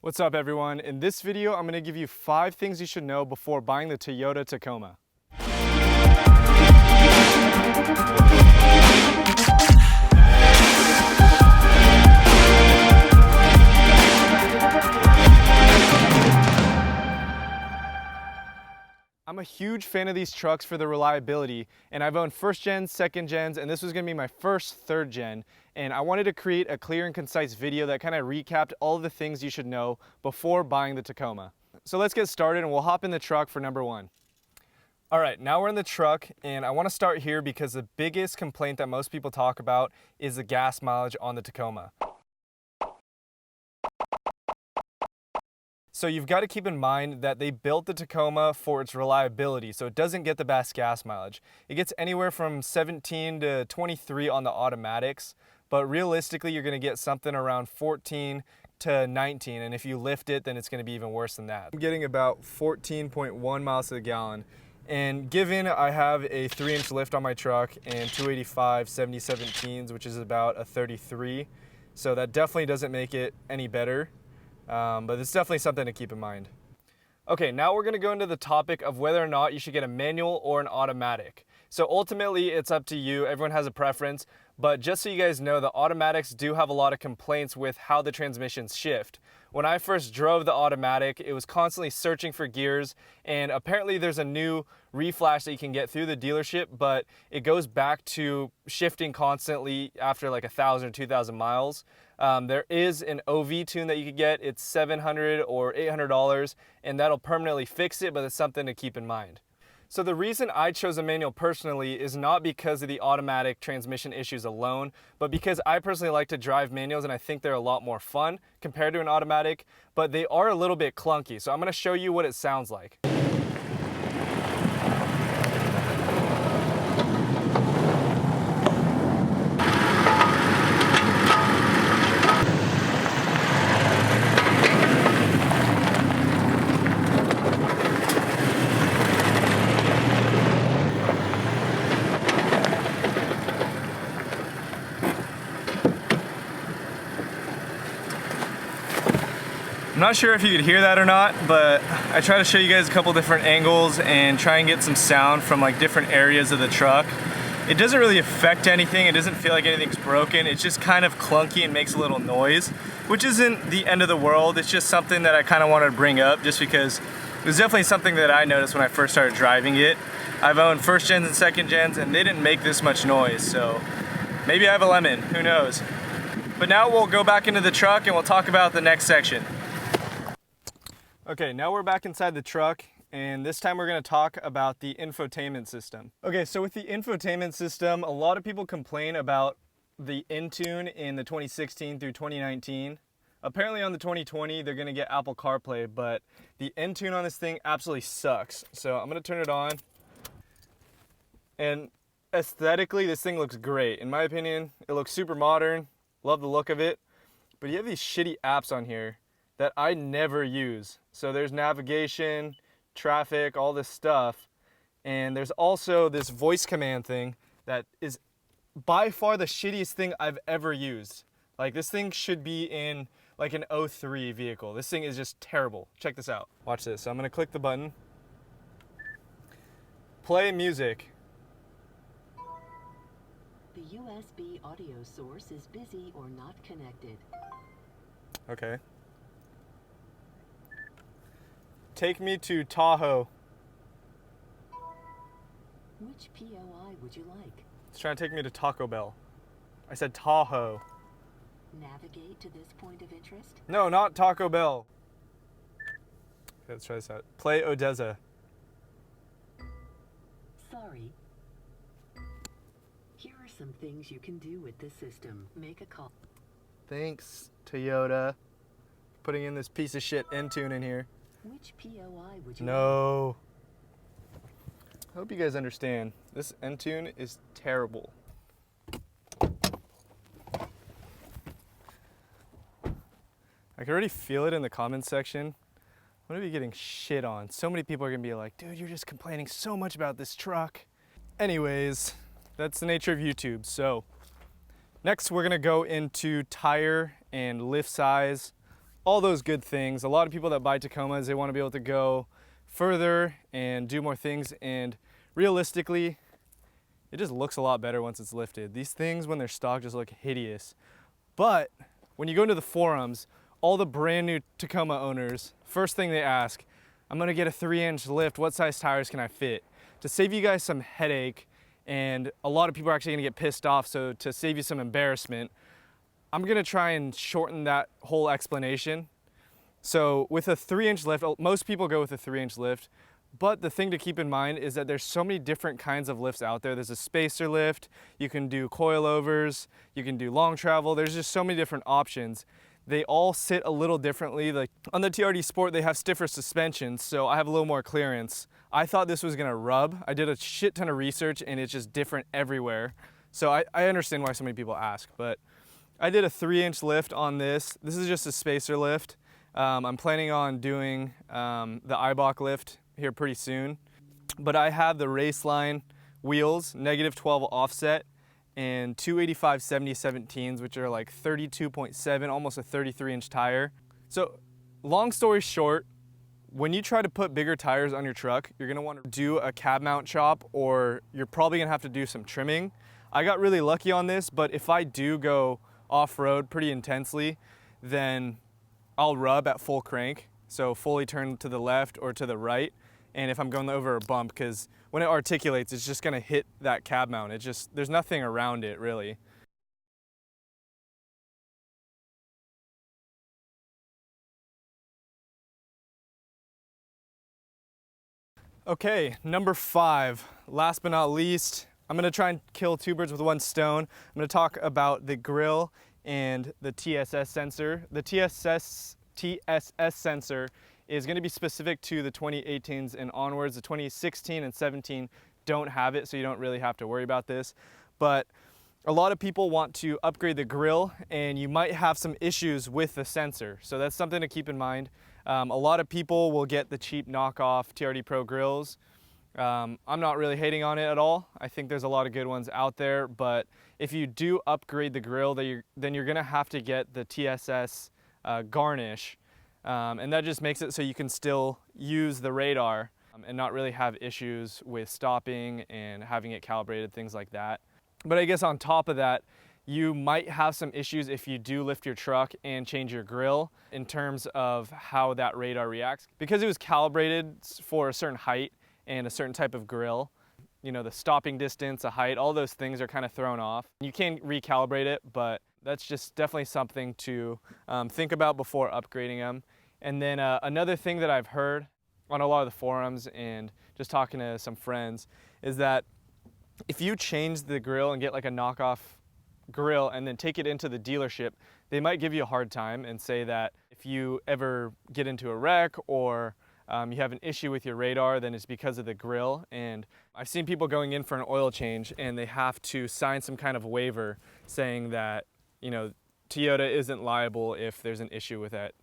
What's up everyone? In this video, I'm going to give you 5 things you should know before buying the Toyota Tacoma. I'm a huge fan of these trucks for the reliability, and I've owned first gens, second gens, and this was going to be my first third gen, and I wanted to create a clear and concise video that kind of recapped all of the things you should know before buying the Tacoma. So let's get started and we'll hop in the truck for number 1. All right, now we're in the truck, and I want to start here because the biggest complaint that most people talk about is the gas mileage on the Tacoma. So you've got to keep in mind that they built the Tacoma for its reliability, so it doesn't get the best gas mileage. It gets anywhere from 17 to 23 on the automatics, but realistically you're going to get something around 14 to 19, and if you lift it, then it's going to be even worse than that. I'm getting about 14.1 miles to the gallon, and given I have a 3-inch lift on my truck and 285 70/17s, which is about a 33, so that definitely doesn't make it any better. But it's definitely something to keep in mind. Okay, now we're going to go into the topic of whether or not you should get a manual or an automatic. So ultimately, it's up to you. Everyone has a preference. But just so you guys know, the automatics do have a lot of complaints with how the transmissions shift. When I first drove the automatic, it was constantly searching for gears, and apparently there's a new reflash that you can get through the dealership, but it goes back to shifting constantly after like 1,000 or 2,000 miles. There is an OV tune that you could get. It's $700 or $800, and that'll permanently fix it, but it's something to keep in mind. So the reason I chose a manual personally is not because of the automatic transmission issues alone, but because I personally like to drive manuals and I think they're a lot more fun compared to an automatic, but they are a little bit clunky. So I'm going to show you what it sounds like. I'm not sure if you could hear that or not, but I try to show you guys a couple different angles and try and get some sound from like different areas of the truck. It doesn't really affect anything. It doesn't feel like anything's broken. It's just kind of clunky and makes a little noise, which isn't the end of the world. It's just something that I kind of wanted to bring up just because it was definitely something that I noticed when I first started driving it. I've owned first gens and second gens and they didn't make this much noise, so maybe I have a lemon, who knows. But now we'll go back into the truck and we'll talk about the next section. Okay, now we're back inside the truck, and this time we're going to talk about the infotainment system. Okay, so with the infotainment system, a lot of people complain about the Intune in the 2016 through 2019. Apparently on the 2020, they're going to get Apple CarPlay, but the Intune on this thing absolutely sucks. So I'm going to turn it on, and aesthetically, this thing looks great. In my opinion, it looks super modern. Love the look of it, but you have these shitty apps on here that I never use. So there's navigation, traffic, all this stuff. And there's also this voice command thing that is by far the shittiest thing I've ever used. Like, this thing should be in like an 03 vehicle. This thing is just terrible. Check this out. Watch this. So I'm gonna click the button. Play music. The USB audio source is busy or not connected. Okay. Take me to Tahoe. Which POI would you like? It's trying to take me to Taco Bell. I said Tahoe. Navigate to this point of interest? No, not Taco Bell. Okay, let's try this out. Play Odessa. Sorry. Here are some things you can do with this system. Make a call. Thanks, Toyota. Putting in this piece of shit Intune in here. Which POI would you No. I hope you guys understand. This Intune is terrible. I can already feel it in the comments section. I'm gonna be getting shit on. So many people are gonna be like, dude, you're just complaining so much about this truck. Anyways, that's the nature of YouTube. So next we're gonna go into tire and lift size, all those good things. A lot of people that buy Tacomas, they want to be able to go further and do more things, and realistically, it just looks a lot better once it's lifted. These things, when they're stock, just look hideous. But when you go into the forums, all the brand new Tacoma owners, first thing they ask, I'm gonna get a 3-inch lift, what size tires can I fit? To save you guys some headache, and a lot of people are actually gonna get pissed off, so to save you some embarrassment, I'm gonna try and shorten that whole explanation. So with a 3-inch lift, most people go with a 3-inch lift, but the thing to keep in mind is that there's so many different kinds of lifts out there. There's a spacer lift, you can do coilovers, you can do long travel, there's just so many different options. They all sit a little differently. Like on the TRD Sport, they have stiffer suspensions, so I have a little more clearance. I thought this was gonna rub. I did a shit ton of research and it's just different everywhere. So I understand why so many people ask, but I did a 3-inch lift on this. This is just a spacer lift. I'm planning on doing the Eibach lift here pretty soon, but I have the Raceline wheels, -12 offset, and 285/70/17s, which are like 32.7, almost a 33-inch tire. So long story short, when you try to put bigger tires on your truck, you're gonna want to do a cab mount chop, or you're probably gonna have to do some trimming. I got really lucky on this, but if I do go off-road pretty intensely, then I'll rub at full crank, so fully turn to the left or to the right, and if I'm going over a bump, because when it articulates, it's just gonna hit that cab mount. There's nothing around it really. Okay, number 5, last but not least, I'm gonna try and kill 2 birds with 1 stone. I'm gonna talk about the grille and the TSS sensor. The TSS sensor is gonna be specific to the 2018s and onwards. The 2016 and 17 don't have it, so you don't really have to worry about this. But a lot of people want to upgrade the grille, and you might have some issues with the sensor. So that's something to keep in mind. A lot of people will get the cheap knockoff TRD Pro grills. I'm not really hating on it at all. I think there's a lot of good ones out there, but if you do upgrade the grille, then you're gonna have to get the TSS garnish, and that just makes it so you can still use the radar and not really have issues with stopping and having it calibrated, things like that. But I guess on top of that, you might have some issues if you do lift your truck and change your grille in terms of how that radar reacts. Because it was calibrated for a certain height and a certain type of grille, you know, the stopping distance, the height, all those things are kind of thrown off. You can recalibrate it, but that's just definitely something to think about before upgrading them. And then another thing that I've heard on a lot of the forums and just talking to some friends is that if you change the grille and get like a knockoff grill and then take it into the dealership, they might give you a hard time and say that if you ever get into a wreck or you have an issue with your radar, then it's because of the grill. And I've seen people going in for an oil change and they have to sign some kind of waiver saying that, you know, Toyota isn't liable if there's an issue with that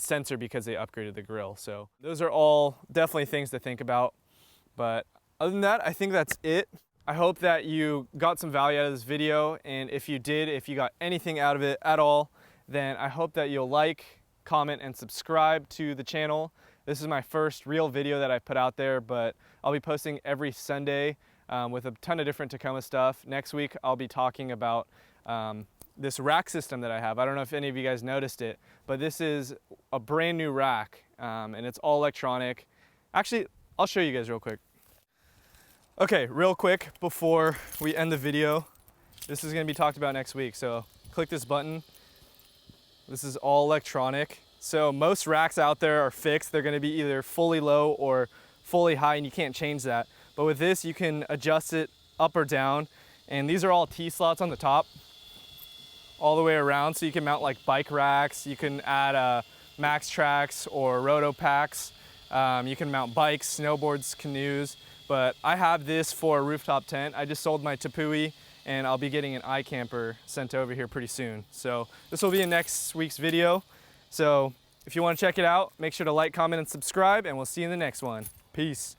sensor because they upgraded the grill. So those are all definitely things to think about. But other than that, I think that's it. I hope that you got some value out of this video, and if you did, if you got anything out of it at all, then I hope that you'll like, comment, and subscribe to the channel. This is my first real video that I put out there, but I'll be posting every Sunday with a ton of different Tacoma stuff. Next week, I'll be talking about this rack system that I have. I don't know if any of you guys noticed it, but this is a brand new rack, and it's all electronic. Actually, I'll show you guys real quick. Okay, real quick before we end the video, this is gonna be talked about next week. So click this button. This is all electronic. So most racks out there are fixed. They're gonna be either fully low or fully high, and you can't change that. But with this, you can adjust it up or down. And these are all T-slots on the top, all the way around. So you can mount like bike racks. You can add max tracks or roto packs. You can mount bikes, snowboards, canoes. But I have this for a rooftop tent. I just sold my Tepui, and I'll be getting an iCamper sent over here pretty soon. So this will be in next week's video. So if you want to check it out, make sure to like, comment, and subscribe, and we'll see you in the next one. Peace.